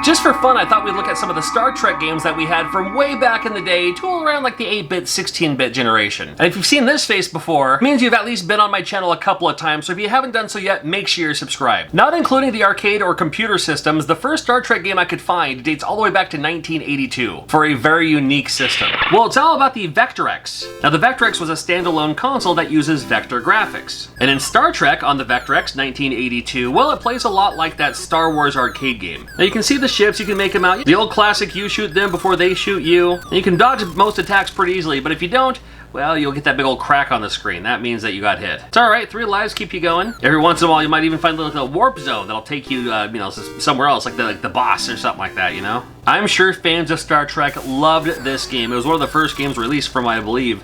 Just for fun, I thought we'd look at some of the Star Trek games that we had from way back in the day to around like the 8-bit, 16-bit generation. And if you've seen this face before, it means you've at least been on my channel a couple of times, so if you haven't done so yet, make sure you're subscribed. Not including the arcade or computer systems, the first Star Trek game I could find dates all the way back to 1982 for a very unique system. Well, it's all about the Vectrex. Now, the Vectrex was a standalone console that uses vector graphics. And in Star Trek on the Vectrex 1982, well, it plays a lot like that Star Wars arcade game. Now, you can see the ships, you can make them out. The old classic, you shoot them before they shoot you. And you can dodge most attacks pretty easily, but if you don't, well, you'll get that big old crack on the screen. That means that you got hit. It's alright, 3 lives keep you going. Every once in a while, you might even find a warp zone that'll take you, somewhere else, like the boss or something like that, you know? I'm sure fans of Star Trek loved this game. It was one of the first games released from, I believe,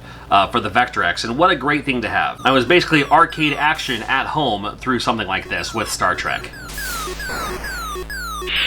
for the Vectrex, and what a great thing to have. I was basically arcade action at home through something like this with Star Trek.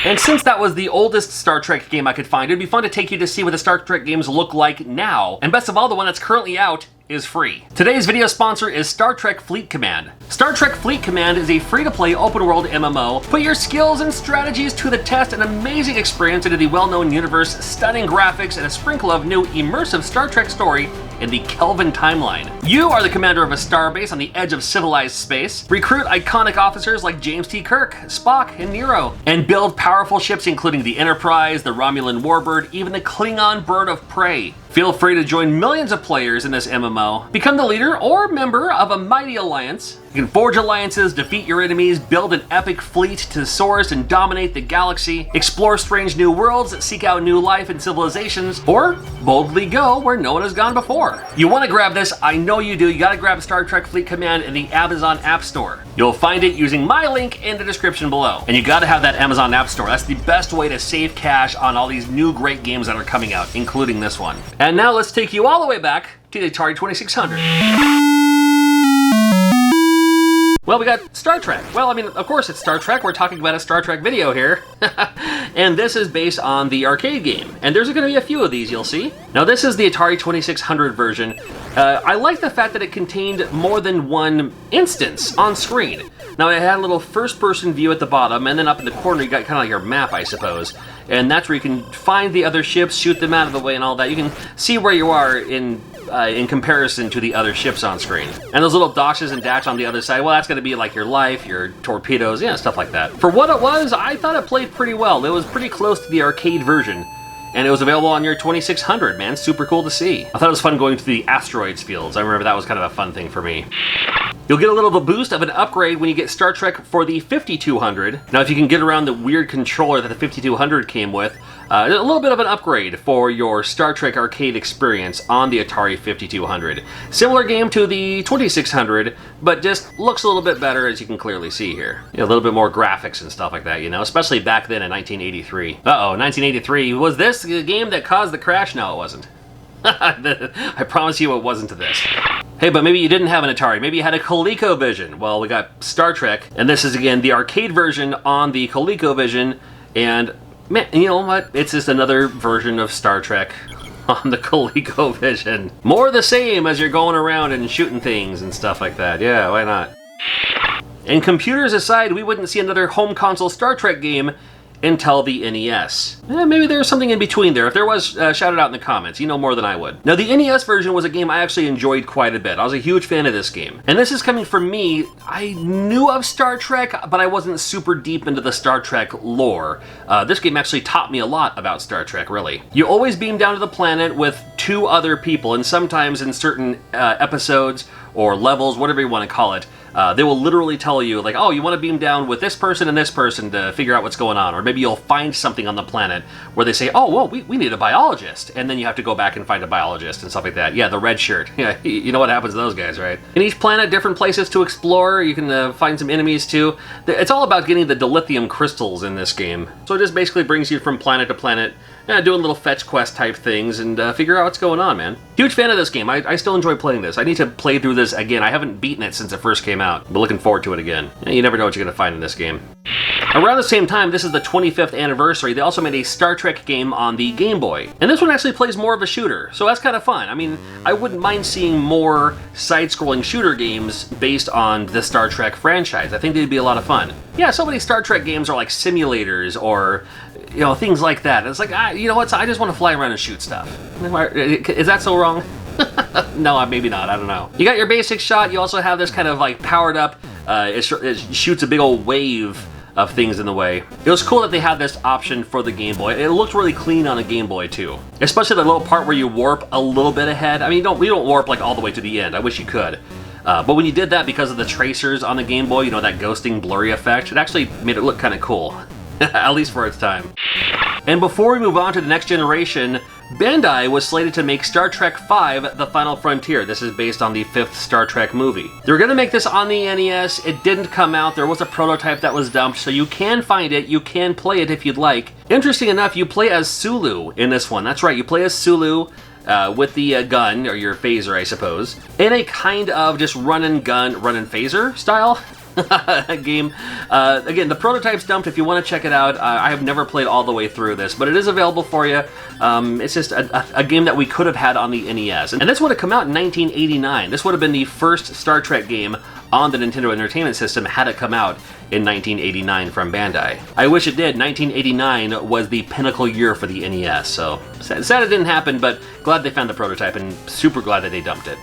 And since that was the oldest Star Trek game I could find, it'd be fun to take you to see what the Star Trek games look like now. And best of all, the one that's currently out is free. Today's video sponsor is Star Trek Fleet Command. Star Trek Fleet Command is a free-to-play open-world MMO. Put your skills and strategies to the test, an amazing experience into the well-known universe, stunning graphics, and a sprinkle of new immersive Star Trek story in the Kelvin timeline. You are the commander of a starbase on the edge of civilized space. Recruit iconic officers like James T. Kirk, Spock, and Nero, and build powerful ships including the Enterprise, the Romulan Warbird, even the Klingon Bird of Prey. Feel free to join millions of players in this MMO. Become the leader or member of a mighty alliance. You can forge alliances, defeat your enemies, build an epic fleet to soar and dominate the galaxy, explore strange new worlds, seek out new life and civilizations, or boldly go where no one has gone before. You want to grab this, I know you do. You gotta grab Star Trek Fleet Command in the Amazon App Store. You'll find it using my link in the description below. And you gotta have that Amazon App Store. That's the best way to save cash on all these new great games that are coming out, including this one. And now let's take you all the way back to the Atari 2600. Well, we got Star Trek. Well, I mean, of course it's Star Trek. We're talking about a Star Trek video here. And this is based on the arcade game. And there's going to be a few of these, you'll see. Now, this is the Atari 2600 version. I like the fact that it contained more than one instance on screen. Now, it had a little first-person view at the bottom, and then up in the corner you got kind of like your map, I suppose. And that's where you can find the other ships, shoot them out of the way and all that. You can see where you are in comparison to the other ships on screen. And those little dashes and dash on the other side, well, that's going to be like your life, your torpedoes, yeah, stuff like that. For what it was, I thought it played pretty well. It was pretty close to the arcade version. And it was available on your 2600, man. Super cool to see. I thought it was fun going to the asteroids fields. I remember that was kind of a fun thing for me. You'll get a little boost of an upgrade when you get Star Trek for the 5200. Now, if you can get around the weird controller that the 5200 came with, a little bit of an upgrade for your Star Trek arcade experience on the Atari 5200. Similar game to the 2600, but just looks a little bit better, as you can clearly see here. You know, a little bit more graphics and stuff like that, you know, especially back then in 1983. Uh-oh, 1983. Was this the game that caused the crash? No, it wasn't. I promise you it wasn't to this. Hey, but maybe you didn't have an Atari. Maybe you had a ColecoVision. Well, we got Star Trek, and this is, again, the arcade version on the ColecoVision, and man, you know what? It's just another version of Star Trek on the ColecoVision. More the same as you're going around and shooting things and stuff like that. Yeah, why not? And computers aside, we wouldn't see another home console Star Trek game until the NES. Maybe there's something in between there. If there was, shout it out in the comments. You know more than I would. Now, the NES version was a game I actually enjoyed quite a bit. I was a huge fan of this game. And this is coming from me. I knew of Star Trek, but I wasn't super deep into the Star Trek lore. This game actually taught me a lot about Star Trek, really. You always beam down to the planet with 2 other people, and sometimes in certain episodes or levels, whatever you want to call it, they will literally tell you, like, oh, you want to beam down with this person and this person to figure out what's going on. Or maybe you'll find something on the planet where they say, oh, well, we need a biologist. And then you have to go back and find a biologist and stuff like that. Yeah, the red shirt. Yeah, you know what happens to those guys, right? In each planet, different places to explore. You can find some enemies, too. It's all about getting the dilithium crystals in this game. So it just basically brings you from planet to planet, doing little fetch quest type things and figure out what's going on, man. Huge fan of this game. I still enjoy playing this. I need to play through this again. I haven't beaten it since it first came out, but looking forward to it again. You never know what you're going to find in this game. Around the same time, this is the 25th anniversary, they also made a Star Trek game on the Game Boy. And this one actually plays more of a shooter, so that's kind of fun. I mean, I wouldn't mind seeing more side-scrolling shooter games based on the Star Trek franchise. I think they'd be a lot of fun. Yeah, so many Star Trek games are like simulators or you know, things like that. It's like, you know what, so I just want to fly around and shoot stuff. Is that so wrong? No, maybe not, I don't know. You got your basic shot, you also have this kind of like powered up, it shoots a big old wave of things in the way. It was cool that they had this option for the Game Boy. It looked really clean on a Game Boy too. Especially the little part where you warp a little bit ahead. I mean, we don't warp like all the way to the end. I wish you could. But when you did that because of the tracers on the Game Boy, you know, that ghosting blurry effect, it actually made it look kind of cool. At least for its time. And before we move on to the next generation, Bandai was slated to make Star Trek V: The Final Frontier. This is based on the 5th Star Trek movie. They were going to make this on the NES. It didn't come out. There was a prototype that was dumped, so you can find it. You can play it if you'd like. Interesting enough, you play as Sulu in this one. That's right, you play as Sulu with the gun, or your phaser, I suppose, in a kind of just run and phaser style game. Again, the prototype's dumped if you want to check it out. I have never played all the way through this, but it is available for you. It's just a game that we could have had on the NES. And this would have come out in 1989. This would have been the first Star Trek game on the Nintendo Entertainment System had it come out in 1989 from Bandai. I wish it did. 1989 was the pinnacle year for the NES, so sad it didn't happen, but glad they found the prototype and super glad that they dumped it.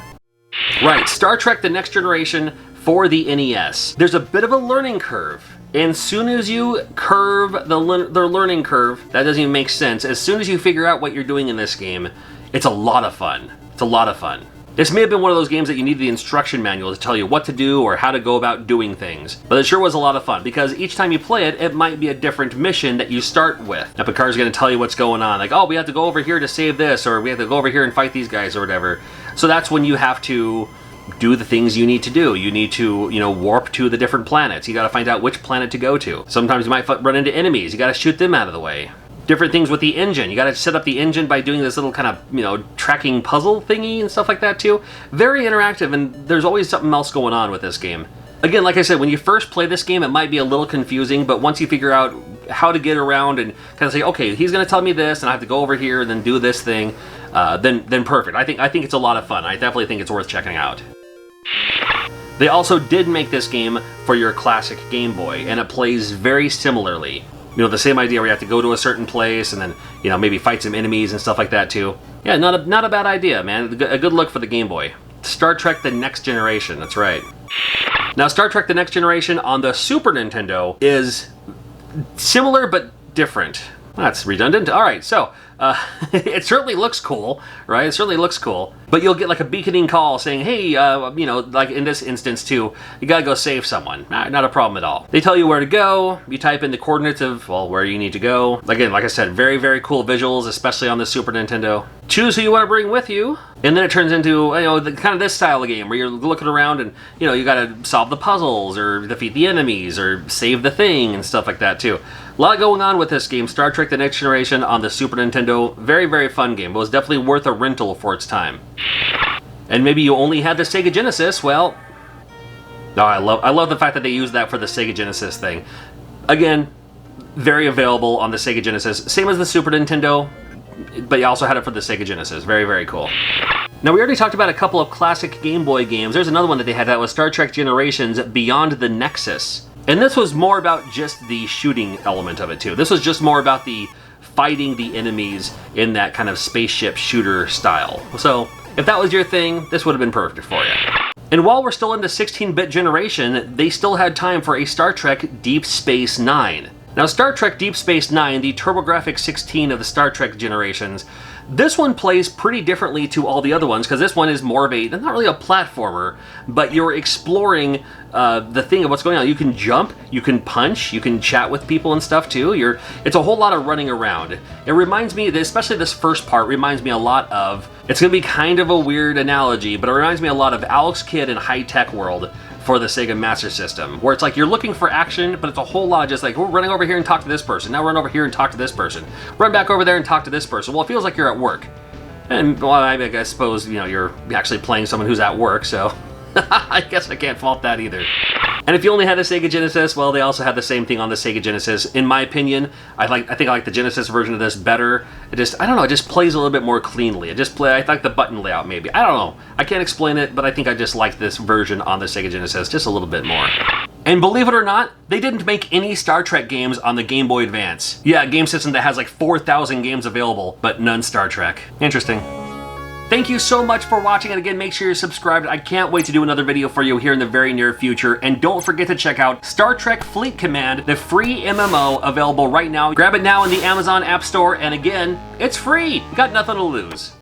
Right, Star Trek: The Next Generation for the NES. There's a bit of a learning curve. And soon as you curve the learning curve, that doesn't even make sense. As soon as you figure out what you're doing in this game, it's a lot of fun. It's a lot of fun. This may have been one of those games that you need the instruction manual to tell you what to do or how to go about doing things. But it sure was a lot of fun, because each time you play it, it might be a different mission that you start with. Now Picard's going to tell you what's going on. Like, oh, we have to go over here to save this, or we have to go over here and fight these guys or whatever. So that's when you have to do the things you need to do. You need to, you know, warp to the different planets. You got to find out which planet to go to. Sometimes you might run into enemies. You got to shoot them out of the way. Different things with the engine. You got to set up the engine by doing this little kind of, you know, tracking puzzle thingy and stuff like that too. Very interactive, and there's always something else going on with this game. Again, like I said, when you first play this game, it might be a little confusing, but once you figure out how to get around and kind of say, okay, he's going to tell me this, and I have to go over here and then do this thing, then perfect. I think it's a lot of fun. I definitely think it's worth checking out. They also did make this game for your classic Game Boy, and it plays very similarly. You know, the same idea where you have to go to a certain place and then, you know, maybe fight some enemies and stuff like that too. Yeah, not a bad idea, man. A good look for the Game Boy. Star Trek: The Next Generation, that's right. Now, Star Trek: The Next Generation on the Super Nintendo is similar but different. That's redundant. All right, so it certainly looks cool, right? It certainly looks cool. But you'll get like a beaconing call saying, hey, you know, like in this instance too, you gotta go save someone. Not a problem at all. They tell you where to go. You type in the coordinates of, well, where you need to go. Again, like I said, very, very cool visuals, especially on the Super Nintendo. Choose who you want to bring with you. And then it turns into, you know, kind of this style of game where you're looking around and, you know, you gotta solve the puzzles or defeat the enemies or save the thing and stuff like that too. A lot going on with this game, Star Trek: The Next Generation on the Super Nintendo. Very, very fun game. It was definitely worth a rental for its time. And maybe you only had the Sega Genesis, well... No, I love the fact that they used that for the Sega Genesis thing. Again, very available on the Sega Genesis. Same as the Super Nintendo, but you also had it for the Sega Genesis. Very, very cool. Now, we already talked about a couple of classic Game Boy games. There's another one that they had that was Star Trek Generations Beyond the Nexus. And this was more about just the shooting element of it, too. This was just more about the fighting the enemies in that kind of spaceship shooter style. So, if that was your thing, this would have been perfect for you. And while we're still in the 16-bit generation, they still had time for a Star Trek Deep Space Nine. Now, Star Trek Deep Space Nine, the TurboGrafx 16 of the Star Trek generations, this one plays pretty differently to all the other ones, because this one is more of a, not really a platformer, but you're exploring the thing of what's going on. You can jump, you can punch, you can chat with people and stuff too. It's a whole lot of running around. It reminds me, especially this first part, reminds me a lot of, it's going to be kind of a weird analogy, but it reminds me a lot of Alex Kidd in High Tech World for the Sega Master System, where it's like you're looking for action, but it's a whole lot of just like, we're running over here and talk to this person, now run over here and talk to this person, run back over there and talk to this person. Well, it feels like you're at work. And, well, I suppose, you know, you're actually playing someone who's at work, so I guess I can't fault that either. And if you only had the Sega Genesis, well, they also had the same thing on the Sega Genesis. In my opinion, I think I like the Genesis version of this better. It just, I don't know, it just plays a little bit more cleanly. I like the button layout maybe. I don't know. I can't explain it, but I think I just like this version on the Sega Genesis just a little bit more. And believe it or not, they didn't make any Star Trek games on the Game Boy Advance. Yeah, a game system that has like 4,000 games available, but none Star Trek. Interesting. Thank you so much for watching, and again, make sure you're subscribed. I can't wait to do another video for you here in the very near future, and don't forget to check out Star Trek Fleet Command, the free MMO available right now. Grab it now in the Amazon App Store, and again, it's free. You got nothing to lose.